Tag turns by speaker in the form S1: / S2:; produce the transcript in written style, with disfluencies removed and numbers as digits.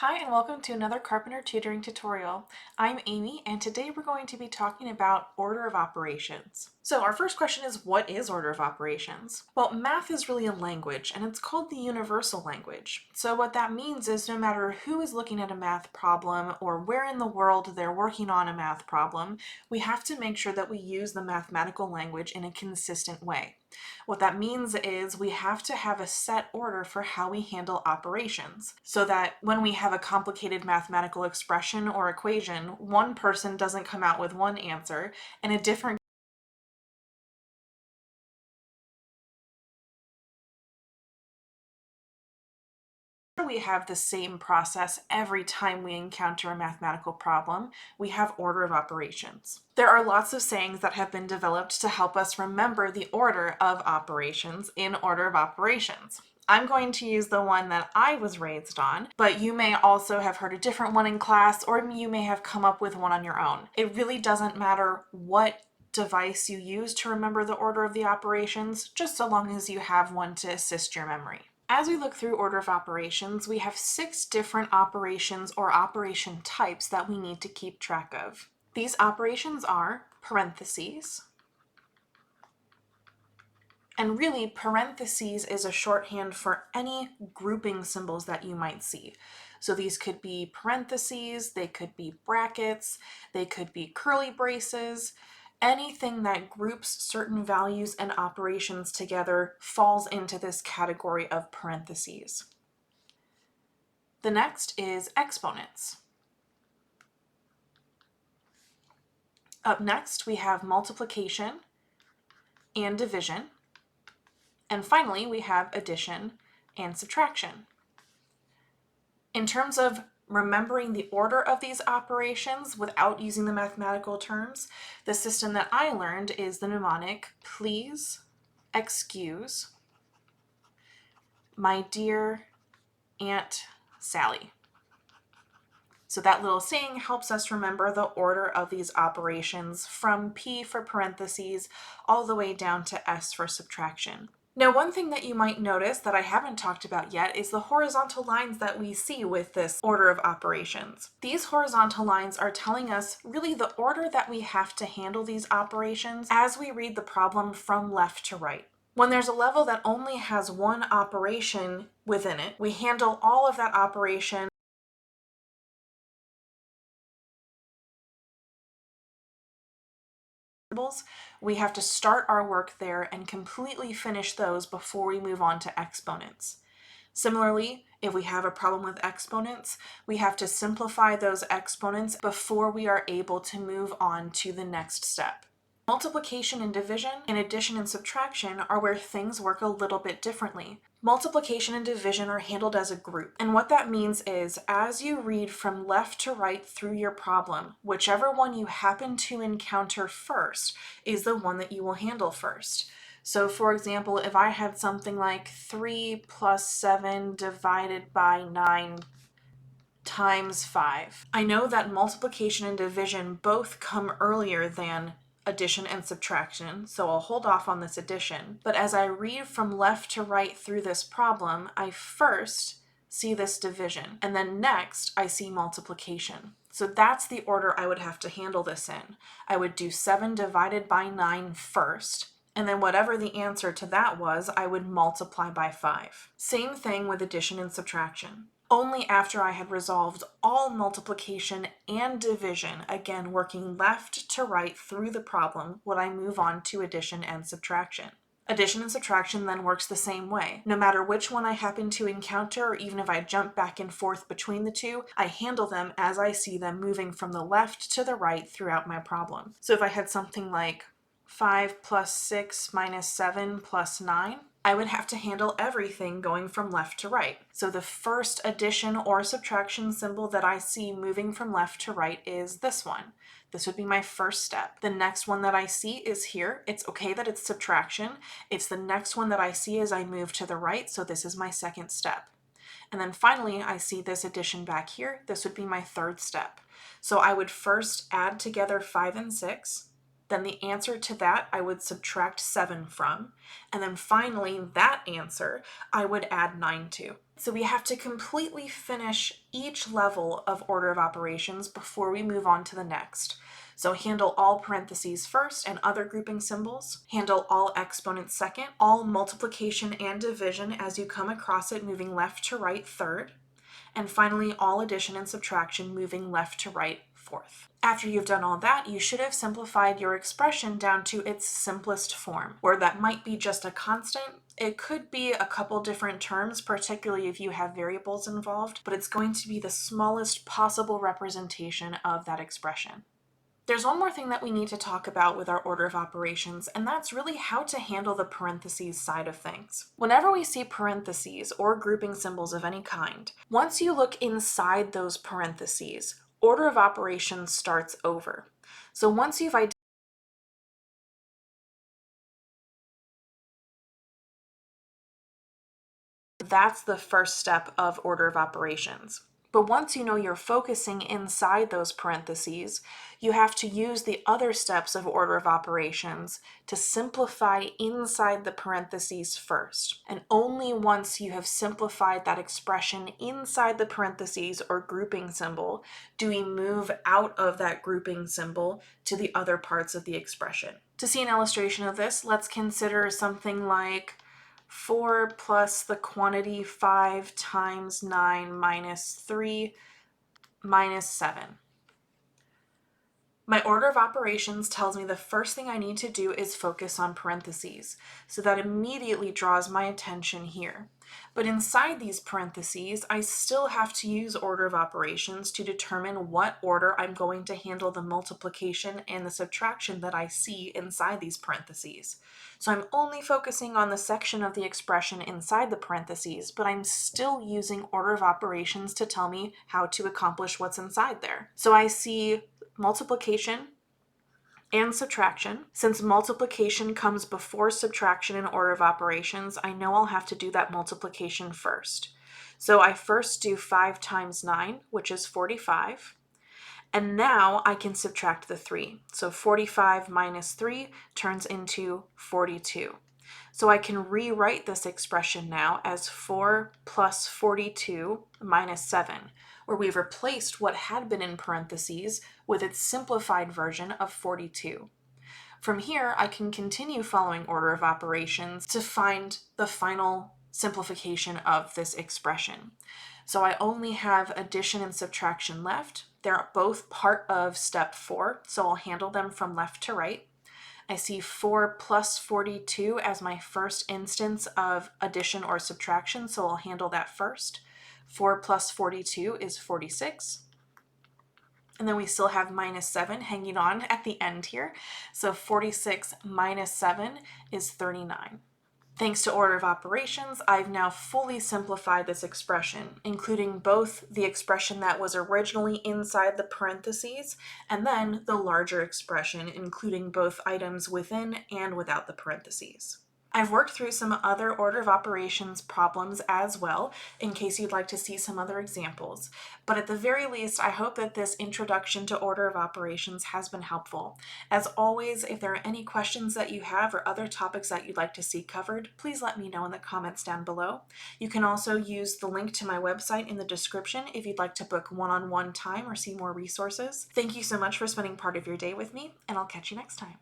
S1: Hi and welcome to another Carpenter tutoring tutorial. I'm Amy and today we're going to be talking about order of operations. So our first question is, what is order of operations? Well, math is really a language and it's called the universal language. So what that means is no matter who is looking at a math problem or where in the world they're working on a math problem, we have to make sure that we use the mathematical language in a consistent way. What that means is we have to have a set order for how we handle operations so that when we have a complicated mathematical expression or equation, one person doesn't come out with one answer and a different we have the same process every time we encounter a mathematical problem. We have order of operations. There are lots of sayings that have been developed to help us remember the order of operations in order of operations. I'm going to use the one that I was raised on, but you may also have heard a different one in class, or you may have come up with one on your own. It really doesn't matter what device you use to remember the order of the operations, just so long as you have one to assist your memory. As we look through order of operations, we have 6 different operations or operation types that we need to keep track of. These operations are parentheses, and really parentheses is a shorthand for any grouping symbols that you might see. So these could be parentheses, they could be brackets, they could be curly braces. Anything that groups certain values and operations together falls into this category of parentheses. The next is exponents. Up next, we have multiplication and division. And finally, we have addition and subtraction. In terms of remembering the order of these operations without using the mathematical terms, the system that I learned is the mnemonic please, excuse, my dear Aunt Sally. So that little saying helps us remember the order of these operations from P for parentheses all the way down to S for subtraction. Now, one thing that you might notice that I haven't talked about yet is the horizontal lines that we see with this order of operations. These horizontal lines are telling us really the order that we have to handle these operations as we read the problem from left to right. When there's a level that only has one operation within it, we handle all of that operation we have to start our work there and completely finish those before we move on to exponents. Similarly, if we have a problem with exponents, we have to simplify those exponents before we are able to move on to the next step. Multiplication and division and addition and subtraction are where things work a little bit differently. Multiplication and division are handled as a group, and what that means is as you read from left to right through your problem, whichever one you happen to encounter first is the one that you will handle first. So for example, if I had something like 3 plus 7 divided by 9 times 5, I know that multiplication and division both come earlier than addition and subtraction, so I'll hold off on this addition. But as I read from left to right through this problem, I first see this division, and then next I see multiplication. So that's the order I would have to handle this in. I would do 7 divided by 9 first, and then whatever the answer to that was, I would multiply by 5. Same thing with addition and subtraction. Only after I had resolved all multiplication and division, again working left to right through the problem, would I move on to addition and subtraction. Addition and subtraction then works the same way. No matter which one I happen to encounter, or even if I jump back and forth between the two, I handle them as I see them moving from the left to the right throughout my problem. So if I had something like 5 plus 6 minus 7 plus 9, I would have to handle everything going from left to right. So the first addition or subtraction symbol that I see moving from left to right is this one. This would be my first step. The next one that I see is here. It's okay that it's subtraction. It's the next one that I see as I move to the right, so this is my second step. And then finally, I see this addition back here. This would be my third step. So I would first add together 5 and 6. then the answer to that I would subtract 7 from, and then finally that answer I would add 9 to. So we have to completely finish each level of order of operations before we move on to the next. So handle all parentheses first and other grouping symbols, handle all exponents second, all multiplication and division as you come across it moving left to right third, and finally all addition and subtraction moving left to right fourth. After you've done all that, you should have simplified your expression down to its simplest form, or that might be just a constant. It could be a couple different terms, particularly if you have variables involved, but it's going to be the smallest possible representation of that expression. There's one more thing that we need to talk about with our order of operations, and that's really how to handle the parentheses side of things. Whenever we see parentheses or grouping symbols of any kind, once you look inside those parentheses, order of operations starts over. So once you've identified that's the first step of order of operations. But once you know you're focusing inside those parentheses, you have to use the other steps of order of operations to simplify inside the parentheses first. And only once you have simplified that expression inside the parentheses or grouping symbol do we move out of that grouping symbol to the other parts of the expression. To see an illustration of this, let's consider something like 4 plus the quantity 5 times 9 minus 3 minus 7. My order of operations tells me the first thing I need to do is focus on parentheses, so that immediately draws my attention here. But inside these parentheses, I still have to use order of operations to determine what order I'm going to handle the multiplication and the subtraction that I see inside these parentheses. So I'm only focusing on the section of the expression inside the parentheses, but I'm still using order of operations to tell me how to accomplish what's inside there. So I see multiplication and subtraction. Since multiplication comes before subtraction in order of operations, I know I'll have to do that multiplication first. So I first do 5 times 9, which is 45. And now I can subtract the 3. So 45 minus 3 turns into 42. So I can rewrite this expression now as 4 plus 42 minus 7, where we've replaced what had been in parentheses with its simplified version of 42. From here, I can continue following order of operations to find the final simplification of this expression. So I only have addition and subtraction left. They're both part of step 4, so I'll handle them from left to right. I see 4 plus 42 as my first instance of addition or subtraction, so I'll handle that first. 4 plus 42 is 46. And then we still have minus 7 hanging on at the end here. So 46 minus 7 is 39. Thanks to order of operations, I've now fully simplified this expression, including both the expression that was originally inside the parentheses and then the larger expression, including both items within and without the parentheses. I've worked through some other order of operations problems as well, in case you'd like to see some other examples. But at the very least, I hope that this introduction to order of operations has been helpful. As always, if there are any questions that you have or other topics that you'd like to see covered, please let me know in the comments down below. You can also use the link to my website in the description if you'd like to book one-on-one time or see more resources. Thank you so much for spending part of your day with me, and I'll catch you next time.